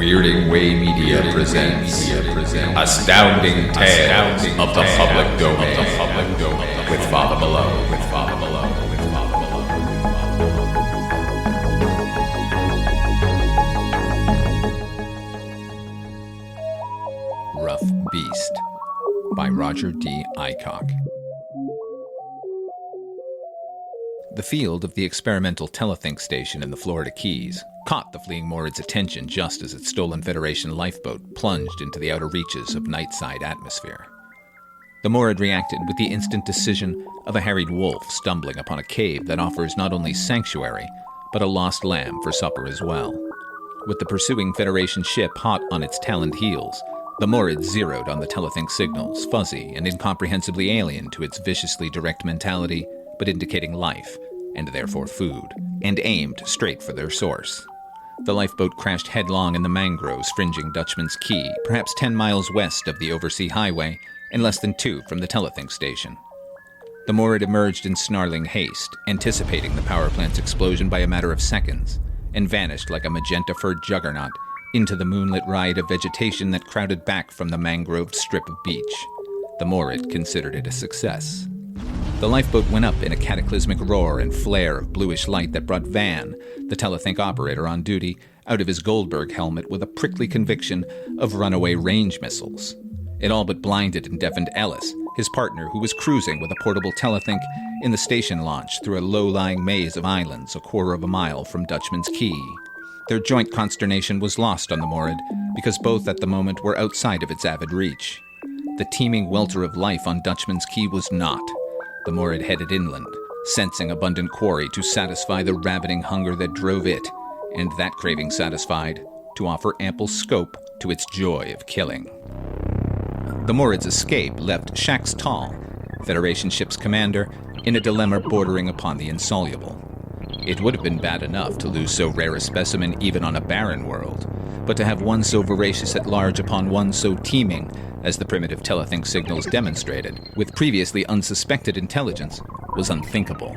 Weirding Way Media presents Astounding Tales of the Public Domain with Father Below. Rough Beast by Roger D. Aycock. The field of the experimental telethink station in the Florida Keys caught the fleeing Morid's attention just as its stolen Federation lifeboat plunged into the outer reaches of night-side atmosphere. The Morid reacted with the instant decision of a harried wolf stumbling upon a cave that offers not only sanctuary, but a lost lamb for supper as well. With the pursuing Federation ship hot on its taloned heels, the Morid zeroed on the telethink signals, fuzzy and incomprehensibly alien to its viciously direct mentality, but indicating life, and therefore food, and aimed straight for their source. The lifeboat crashed headlong in the mangroves fringing Dutchman's Key, perhaps 10 miles west of the Oversea Highway, and less than 2 from the telethink station. The Morid emerged in snarling haste, anticipating the power plant's explosion by a matter of seconds, and vanished like a magenta-furred juggernaut into the moonlit riot of vegetation that crowded back from the mangroved strip of beach. The Morid considered it a success. The lifeboat went up in a cataclysmic roar and flare of bluish light that brought Van, the telethink operator on duty, out of his Goldberg helmet with a prickly conviction of runaway range missiles. It all but blinded and deafened Ellis, his partner, who was cruising with a portable telethink in the station launch through a low-lying maze of islands a quarter of a mile from Dutchman's Key. Their joint consternation was lost on the Morid because both at the moment were outside of its avid reach. The teeming welter of life on Dutchman's Key was not. The Morid headed inland, sensing abundant quarry to satisfy the ravening hunger that drove it, and that craving satisfied, to offer ample scope to its joy of killing. The Morid's escape left Shax Tall, Federation ship's commander, in a dilemma bordering upon the insoluble. It would have been bad enough to lose so rare a specimen even on a barren world, but to have one so voracious at large upon one so teeming, as the primitive telethink signals demonstrated, with previously unsuspected intelligence, was unthinkable.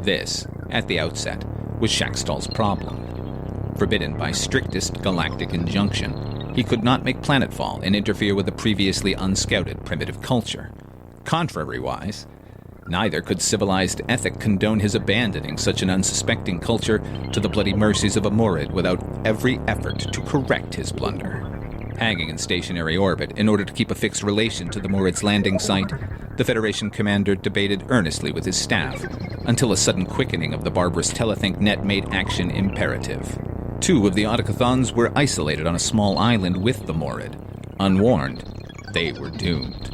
This, at the outset, was Shaxtal's problem. Forbidden by strictest galactic injunction, he could not make planetfall and interfere with a previously unscouted primitive culture. Contrary-wise, neither could civilized ethic condone his abandoning such an unsuspecting culture to the bloody mercies of a Morid without every effort to correct his blunder. Hanging in stationary orbit in order to keep a fixed relation to the Morid's landing site, the Federation commander debated earnestly with his staff, until a sudden quickening of the barbarous telethink net made action imperative. 2 of the Autocathons were isolated on a small island with the Morid. Unwarned, they were doomed.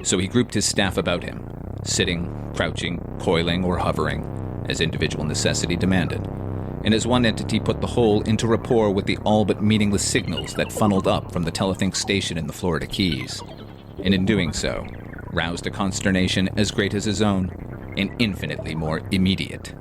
So he grouped his staff about him, sitting, crouching, coiling, or hovering, as individual necessity demanded, and as one entity put the whole into rapport with the all-but-meaningless signals that funneled up from the telethink station in the Florida Keys, and in doing so, roused a consternation as great as his own, and infinitely more immediate.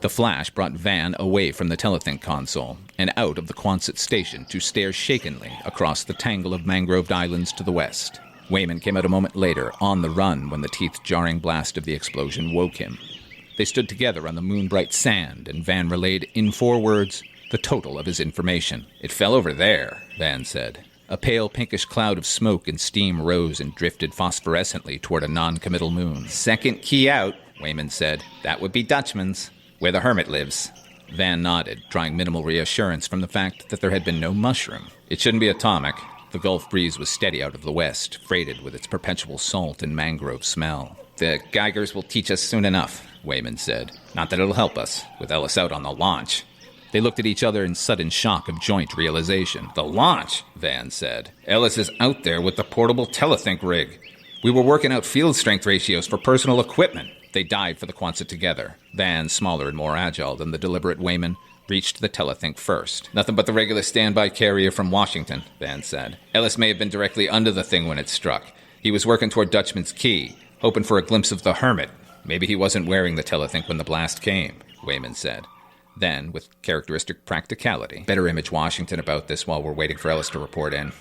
The flash brought Van away from the telethink console and out of the Quonset station to stare shakenly across the tangle of mangroved islands to the west. Wayman came out a moment later, on the run when the teeth-jarring blast of the explosion woke him. They stood together on the moon-bright sand, and Van relayed, in 4 words, the total of his information. "It fell over there," Van said. A pale pinkish cloud of smoke and steam rose and drifted phosphorescently toward a non-committal moon. "Second key out," Wayman said. "That would be Dutchman's, where the hermit lives." Van nodded, drawing minimal reassurance from the fact that there had been no mushroom. "It shouldn't be atomic." The Gulf breeze was steady out of the west, freighted with its perpetual salt and mangrove smell. "The Geigers will teach us soon enough," Wayman said. "Not that it'll help us, with Ellis out on the launch." They looked at each other in sudden shock of joint realization. "The launch?" Van said. "Ellis is out there with the portable telethink rig. We were working out field strength ratios for personal equipment." They dived for the Quonset together. Van, smaller and more agile than the deliberate Wayman, reached the telethink first. "Nothing but the regular standby carrier from Washington," Van said. "Ellis may have been directly under the thing when it struck. He was working toward Dutchman's Key, hoping for a glimpse of the hermit. Maybe he wasn't wearing the telethink when the blast came," Wayman said. Then, with characteristic practicality, "Better image Washington about this while we're waiting for Ellis to report in.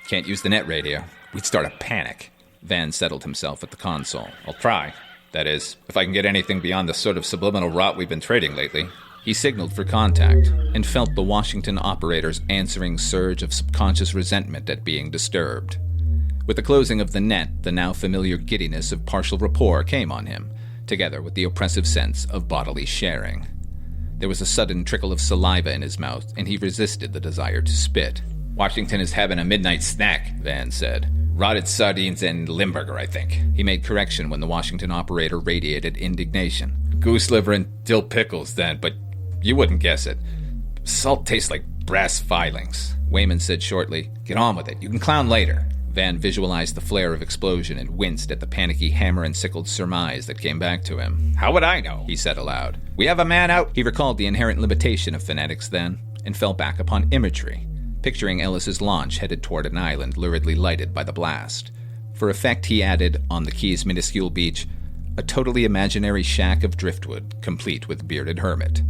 Can't use the net radio. We'd start a panic." Van settled himself at the console. "I'll try. That is, if I can get anything beyond the sort of subliminal rot we've been trading lately." He signaled for contact and felt the Washington operator's answering surge of subconscious resentment at being disturbed. With the closing of the net, the now familiar giddiness of partial rapport came on him, together with the oppressive sense of bodily sharing. There was a sudden trickle of saliva in his mouth, and he resisted the desire to spit. "Washington is having a midnight snack," Van said. "Rotted sardines and Limburger, I think." He made correction when the Washington operator radiated indignation. "Goose liver and dill pickles, then, but you wouldn't guess it. Salt tastes like brass filings." Wayman said shortly, "Get on with it. You can clown later." Van visualized the flare of explosion and winced at the panicky hammer-and-sickled surmise that came back to him. "How would I know?" he said aloud. "We have a man out." He recalled the inherent limitation of phonetics then, and fell back upon imagery, picturing Ellis's launch headed toward an island luridly lighted by the blast. For effect, he added, on the Key's minuscule beach, a totally imaginary shack of driftwood, complete with bearded hermit.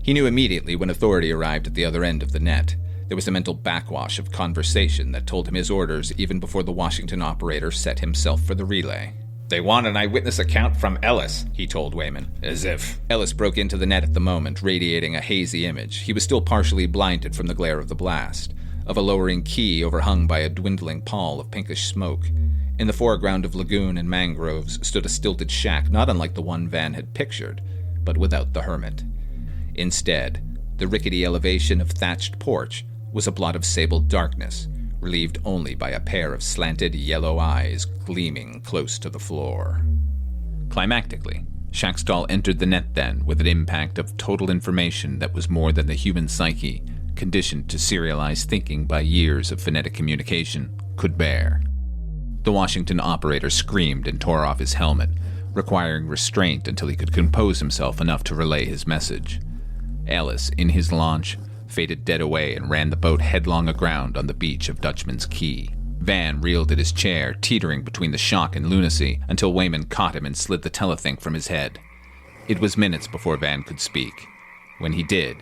He knew immediately when authority arrived at the other end of the net. There was a mental backwash of conversation that told him his orders even before the Washington operator set himself for the relay. "They want an eyewitness account from Ellis," he told Wayman. "As if." Ellis broke into the net at the moment, radiating a hazy image. He was still partially blinded from the glare of the blast, of a lowering quay overhung by a dwindling pall of pinkish smoke. In the foreground of lagoon and mangroves stood a stilted shack not unlike the one Van had pictured, but without the hermit. Instead, the rickety elevation of thatched porch was a blot of sable darkness, relieved only by a pair of slanted yellow eyes gleaming close to the floor. Climactically, Shackstall entered the net then with an impact of total information that was more than the human psyche, conditioned to serialized thinking by years of phonetic communication, could bear. The Washington operator screamed and tore off his helmet, requiring restraint until he could compose himself enough to relay his message. Ellis, in his launch, faded dead away and ran the boat headlong aground on the beach of Dutchman's Key. Van reeled at his chair, teetering between the shock and lunacy, until Wayman caught him and slid the telethink from his head. It was minutes before Van could speak. When he did,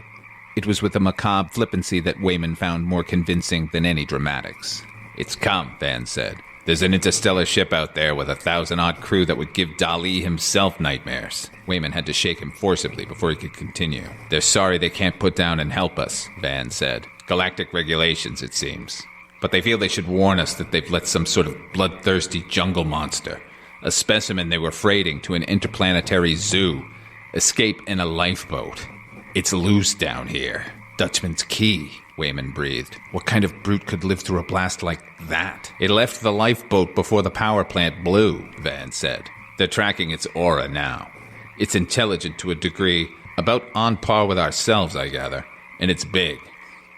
it was with a macabre flippancy that Wayman found more convincing than any dramatics. "It's come," Van said. "There's an interstellar ship out there with 1,000-odd crew that would give Dali himself nightmares." Wayman had to shake him forcibly before he could continue. "They're sorry they can't put down and help us," Van said. "Galactic regulations, it seems. But they feel they should warn us that they've let some sort of bloodthirsty jungle monster, a specimen they were freighting to an interplanetary zoo, escape in a lifeboat. It's loose down here. Dutchman's Key," Wayman breathed. "What kind of brute could live through a blast like that?" "It left the lifeboat before the power plant blew," Van said. "They're tracking its aura now. It's intelligent to a degree, about on par with ourselves, I gather, and it's big.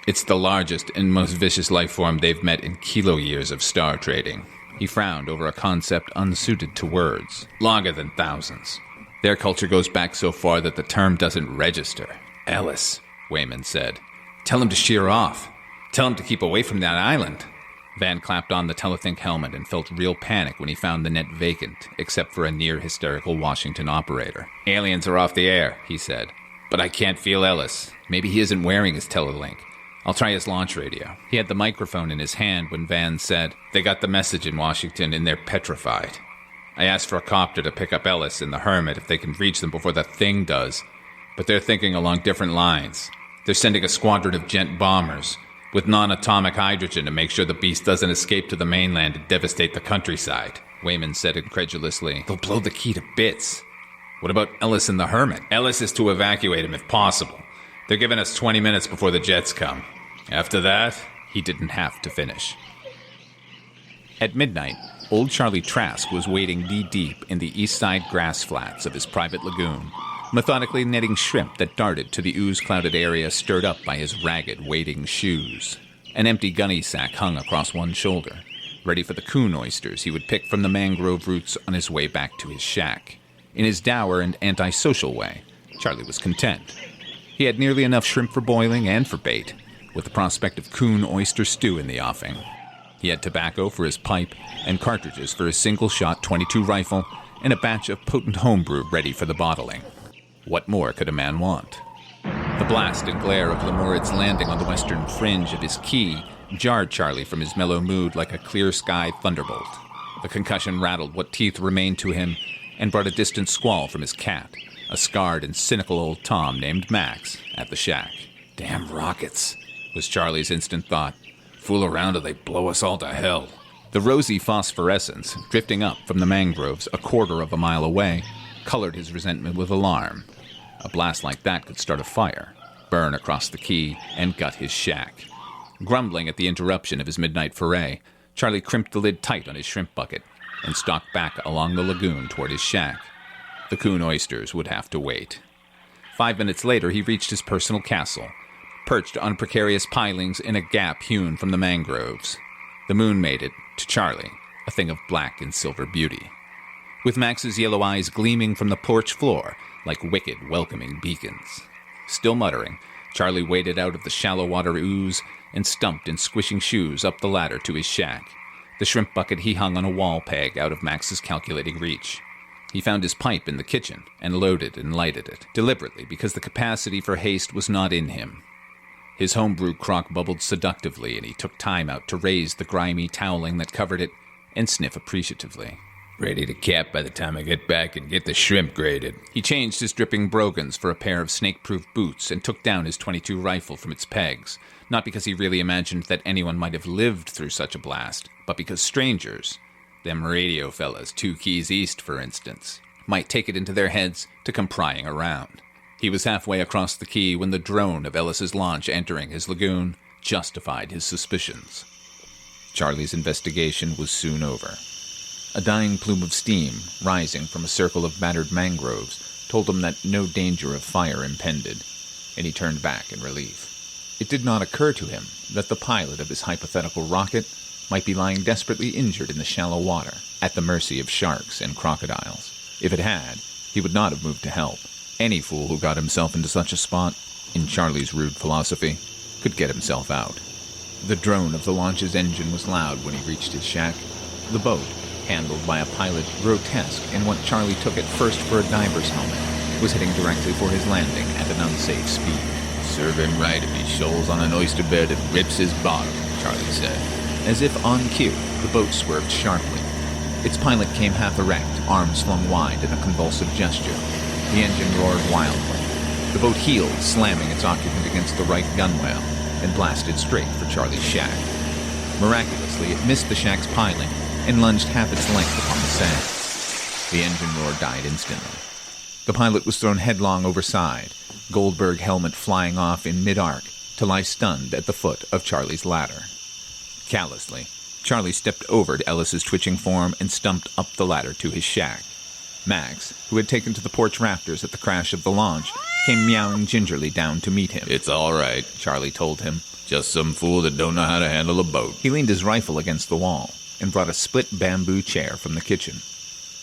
It's the largest and most vicious life form they've met in kilo-years of star trading." He frowned over a concept unsuited to words. "Longer than thousands. Their culture goes back so far that the term doesn't register." "Ellis," Wayman said. "Tell him to sheer off. Tell him to keep away from that island." Van clapped on the telethink helmet and felt real panic when he found the net vacant, except for a near-hysterical Washington operator. "Aliens are off the air," he said. "But I can't feel Ellis. Maybe he isn't wearing his telelink. I'll try his launch radio." He had the microphone in his hand when Van said, "They got the message in Washington and they're petrified. I asked for a copter to pick up Ellis and the Hermit if they can reach them before the thing does, but they're thinking along different lines. They're sending a squadron of gent bombers with non-atomic hydrogen to make sure the beast doesn't escape to the mainland and devastate the countryside." Wayman said incredulously, "They'll blow the Key to bits. What about Ellis and the Hermit?" "Ellis is to evacuate him if possible. They're giving us 20 minutes before the jets come. After that," he didn't have to finish. At midnight, old Charlie Trask was wading knee-deep in the east side grass flats of his private lagoon, methodically netting shrimp that darted to the ooze-clouded area stirred up by his ragged, wading shoes. An empty gunny sack hung across one shoulder, ready for the coon oysters he would pick from the mangrove roots on his way back to his shack. In his dour and antisocial way, Charlie was content. He had nearly enough shrimp for boiling and for bait, with the prospect of coon oyster stew in the offing. He had tobacco for his pipe and cartridges for his single-shot .22 rifle and a batch of potent homebrew ready for the bottling. What more could a man want? The blast and glare of Lemurid's landing on the western fringe of his key jarred Charlie from his mellow mood like a clear-sky thunderbolt. The concussion rattled what teeth remained to him and brought a distant squall from his cat, a scarred and cynical old Tom named Max, at the shack. Damn rockets, was Charlie's instant thought. Fool around or they blow us all to hell. The rosy phosphorescence, drifting up from the mangroves a quarter of a mile away, colored his resentment with alarm. A blast like that could start a fire, burn across the key, and gut his shack. Grumbling at the interruption of his midnight foray, Charlie crimped the lid tight on his shrimp bucket and stalked back along the lagoon toward his shack. The coon oysters would have to wait. 5 minutes later, he reached his personal castle, perched on precarious pilings in a gap hewn from the mangroves. The moon made it, to Charlie, a thing of black and silver beauty, with Max's yellow eyes gleaming from the porch floor like wicked, welcoming beacons. Still muttering, Charlie waded out of the shallow water ooze and stumped in squishing shoes up the ladder to his shack. The shrimp bucket he hung on a wall peg out of Max's calculating reach. He found his pipe in the kitchen and loaded and lighted it, deliberately because the capacity for haste was not in him. His homebrew crock bubbled seductively, and he took time out to raise the grimy toweling that covered it and sniff appreciatively. Ready to cap by the time I get back and get the shrimp graded. He changed his dripping brogans for a pair of snake-proof boots and took down his .22 rifle from its pegs, not because he really imagined that anyone might have lived through such a blast, but because strangers, them radio fellas 2 keys east, for instance, might take it into their heads to come prying around. He was halfway across the key when the drone of Ellis's launch entering his lagoon justified his suspicions. Charlie's investigation was soon over. A dying plume of steam, rising from a circle of battered mangroves, told him that no danger of fire impended, and he turned back in relief. It did not occur to him that the pilot of his hypothetical rocket might be lying desperately injured in the shallow water, at the mercy of sharks and crocodiles. If it had, he would not have moved to help. Any fool who got himself into such a spot, in Charlie's rude philosophy, could get himself out. The drone of the launch's engine was loud when he reached his shack. The boat, handled by a pilot grotesque in what Charlie took at first for a diver's helmet, was heading directly for his landing at an unsafe speed. Serve him right if he shoals on an oyster bed and rips his bottom, Charlie said. As if on cue, the boat swerved sharply. Its pilot came half erect, arms flung wide in a convulsive gesture. The engine roared wildly. The boat heeled, slamming its occupant against the right gunwale, and blasted straight for Charlie's shack. Miraculously, it missed the shack's piling and lunged half its length upon the sand. The engine roar died instantly. The pilot was thrown headlong overside, Goldberg helmet flying off in mid-arc to lie stunned at the foot of Charlie's ladder. Callously, Charlie stepped over to Ellis's twitching form and stumped up the ladder to his shack. Max, who had taken to the porch rafters at the crash of the launch, came meowing gingerly down to meet him. "It's all right," Charlie told him. "Just some fool that don't know how to handle a boat." He leaned his rifle against the wall and brought a split bamboo chair from the kitchen.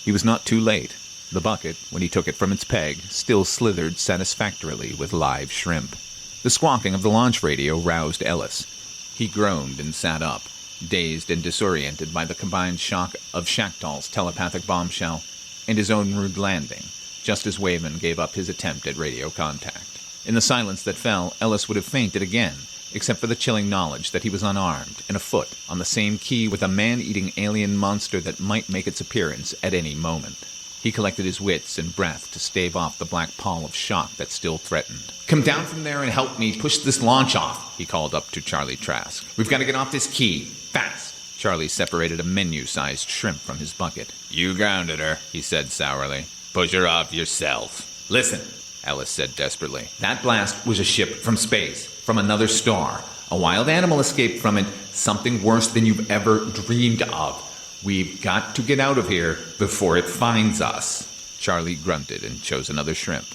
He was not too late. The bucket, when he took it from its peg, still slithered satisfactorily with live shrimp. The squawking of the launch radio roused Ellis. He groaned and sat up, dazed and disoriented by the combined shock of Shacktal's telepathic bombshell and his own rude landing, just as Wayman gave up his attempt at radio contact. In the silence that fell, Ellis would have fainted again, except for the chilling knowledge that he was unarmed and afoot on the same key with a man-eating alien monster that might make its appearance at any moment. He collected his wits and breath to stave off the black pall of shock that still threatened. "Come down from there and help me push this launch off," he called up to Charlie Trask. "We've got to get off this key. Fast!" Charlie separated a menu-sized shrimp from his bucket. "You grounded her," he said sourly. "Push her off yourself." "Listen," Ellis said desperately. "That blast was a ship from space, from another star. A wild animal escaped from it, something worse than you've ever dreamed of. We've got to get out of here before it finds us." Charlie grunted and chose another shrimp.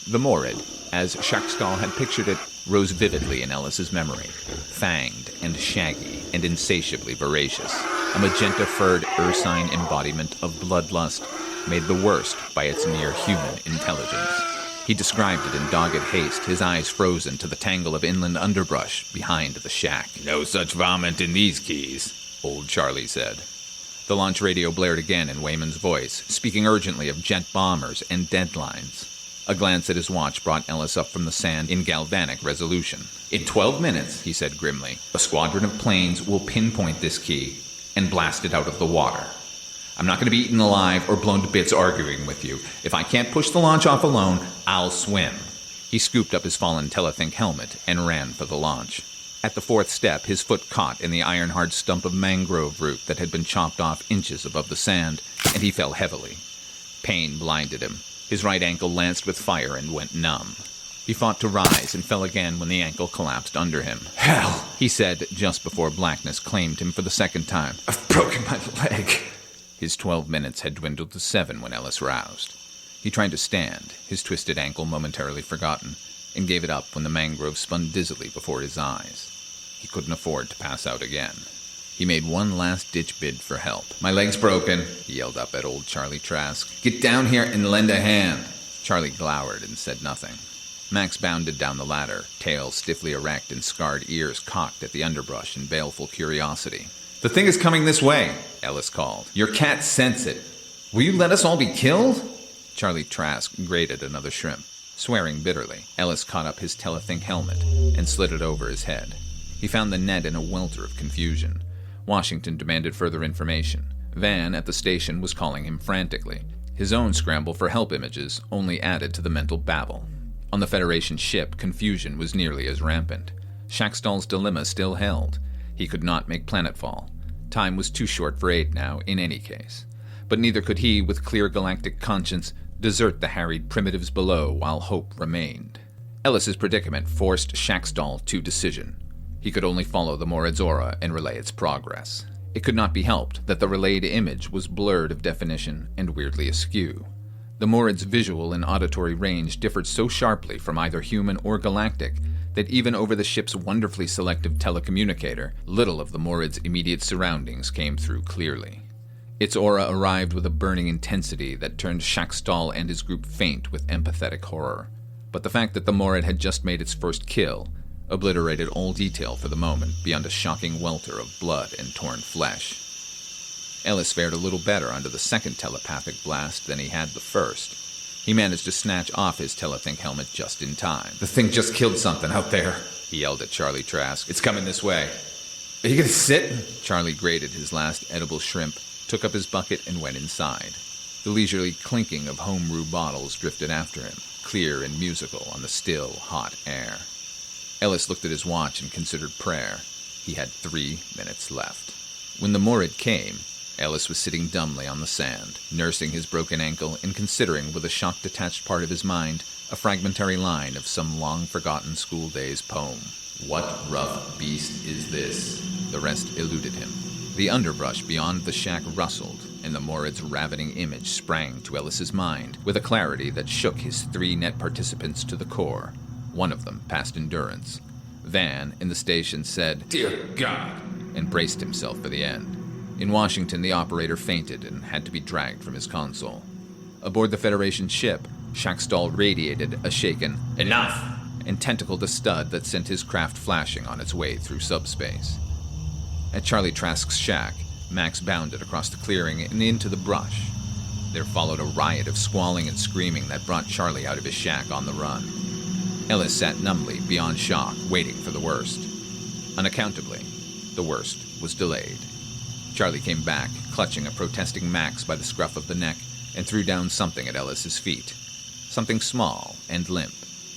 The morid, as Shackstall had pictured it, rose vividly in Ellis's memory, fanged and shaggy and insatiably voracious, a magenta-furred ursine embodiment of bloodlust, made the worst by its near-human intelligence. He described it in dogged haste, his eyes frozen to the tangle of inland underbrush behind the shack. "No such vomit in these keys," old Charlie said. The launch radio blared again in Wayman's voice, speaking urgently of jet bombers and deadlines. A glance at his watch brought Ellis up from the sand in galvanic resolution. "In 12 minutes, he said grimly, a squadron of planes will pinpoint this key and blast it out of the water. I'm not going to be eaten alive or blown to bits arguing with you. If I can't push the launch off alone, I'll swim. He scooped up his fallen Telethink helmet and ran for the launch. At the fourth step, his foot caught in the iron-hard stump of mangrove root that had been chopped off inches above the sand, and he fell heavily. Pain blinded him. His right ankle lanced with fire and went numb. He fought to rise and fell again when the ankle collapsed under him. Hell! He said just before blackness claimed him for the second time. I've broken my leg. His 12 minutes had dwindled to 7 when Ellis roused. He tried to stand, his twisted ankle momentarily forgotten, and gave it up when the mangrove spun dizzily before his eyes. He couldn't afford to pass out again. He made one last-ditch bid for help. My leg's broken, he yelled up at old Charlie Trask. Get down here and lend a hand. Charlie glowered and said nothing. Max bounded down the ladder, tail stiffly erect and scarred ears cocked at the underbrush in baleful curiosity. The thing is coming this way, Ellis called. Your cat sense it. Will you let us all be killed? Charlie Trask grated another shrimp. Swearing bitterly, Ellis caught up his Telethink helmet and slid it over his head. He found the net in a welter of confusion. Washington demanded further information. Van at the station was calling him frantically. His own scramble for help images only added to the mental babble. On the Federation ship, confusion was nearly as rampant. Shackstall's dilemma still held. He could not make planetfall. Time was too short for aid now, in any case. But neither could he, with clear galactic conscience, desert the harried primitives below while hope remained. Ellis's predicament forced Shackstall to decision. He could only follow the Morad's aura and relay its progress. It could not be helped that the relayed image was blurred of definition and weirdly askew. The Morad's visual and auditory range differed so sharply from either human or galactic that even over the ship's wonderfully selective telecommunicator, little of the Morad's immediate surroundings came through clearly. Its aura arrived with a burning intensity that turned Shackstall and his group faint with empathetic horror. But the fact that the Morad had just made its first kill obliterated all detail for the moment beyond a shocking welter of blood and torn flesh. Ellis fared a little better under the second telepathic blast than he had the first. He managed to snatch off his Telethink helmet just in time. The thing just killed something out there, he yelled at Charlie Trask. It's coming this way. Are you gonna sit? Charlie grated his last edible shrimp, took up his bucket, and went inside. The leisurely clinking of home-brew bottles drifted after him, clear and musical on the still, hot air. Ellis looked at his watch and considered prayer. He had 3 minutes left. When the Morad came, Ellis was sitting dumbly on the sand, nursing his broken ankle and considering with a shock-detached part of his mind a fragmentary line of some long-forgotten school day's poem. What rough beast is this? The rest eluded him. The underbrush beyond the shack rustled, and the Morad's ravening image sprang to Ellis's mind with a clarity that shook his 3 net participants to the core. One of them passed endurance. Van, in the station, said, "Dear God," and braced himself for the end. In Washington, the operator fainted and had to be dragged from his console. Aboard the Federation ship, Shackstall radiated a shaken "Enough!" and tentacled a stud that sent his craft flashing on its way through subspace. At Charlie Trask's shack, Max bounded across the clearing and into the brush. There followed a riot of squalling and screaming that brought Charlie out of his shack on the run. Ellis sat numbly, beyond shock, waiting for the worst. Unaccountably, the worst was delayed. Charlie came back, clutching a protesting Max by the scruff of the neck, and threw down something at Ellis's feet. Something small and limp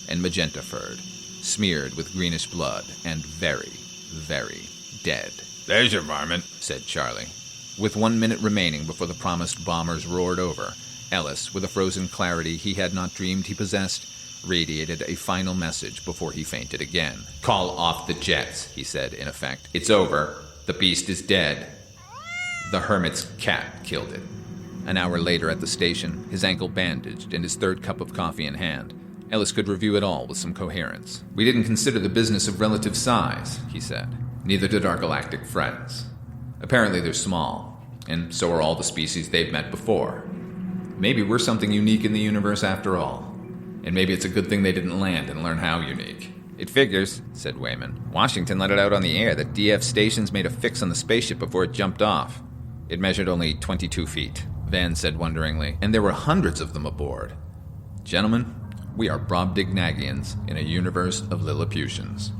and magenta-furred, smeared with greenish blood, and very, very dead. "There's your varmint," said Charlie. With 1 minute remaining before the promised bombers roared over, Ellis, with a frozen clarity he had not dreamed he possessed, radiated a final message before he fainted again. "Call off the jets," he said in effect. "It's over. The beast is dead. The hermit's cat killed it." An hour later at the station, his ankle bandaged and his 3rd cup of coffee in hand, Ellis could review it all with some coherence. "We didn't consider the business of relative size," he said. "Neither did our galactic friends. Apparently they're small, and so are all the species they've met before. Maybe we're something unique in the universe after all. And maybe it's a good thing they didn't land and learn how unique." "It figures," said Wayman. "Washington let it out on the air that DF stations made a fix on the spaceship before it jumped off. It measured only 22 feet, Van said wonderingly, and there were hundreds of them aboard. Gentlemen, we are Brobdingnagians in a universe of Lilliputians."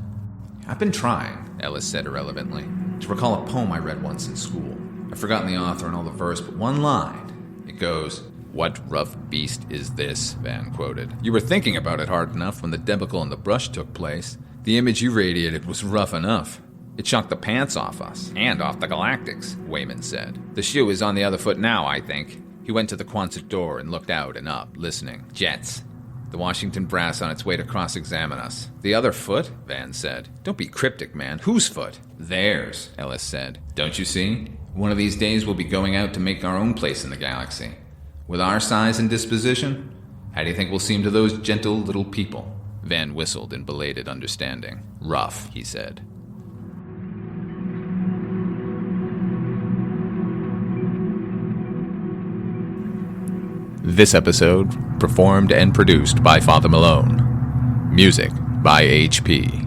"I've been trying," Ellis said irrelevantly, "to recall a poem I read once in school. I've forgotten the author and all the verse, but one line. It goes, "What rough beast is this?" Van quoted. "You were thinking about it hard enough when the debacle in the brush took place. The image you radiated was rough enough. It shocked the pants off us, and off the Galactics," Wayman said. "The shoe is on the other foot now, I think." He went to the Quonset door and looked out and up, listening. Jets. The Washington brass on its way to cross-examine us. "The other foot?" Van said. "Don't be cryptic, man. Whose foot?" "Theirs," Ellis said. "Don't you see? One of these days we'll be going out to make our own place in the galaxy. With our size and disposition, how do you think we'll seem to those gentle little people?" Van whistled in belated understanding. "Rough," he said. This episode performed and produced by Father Malone. Music by HP.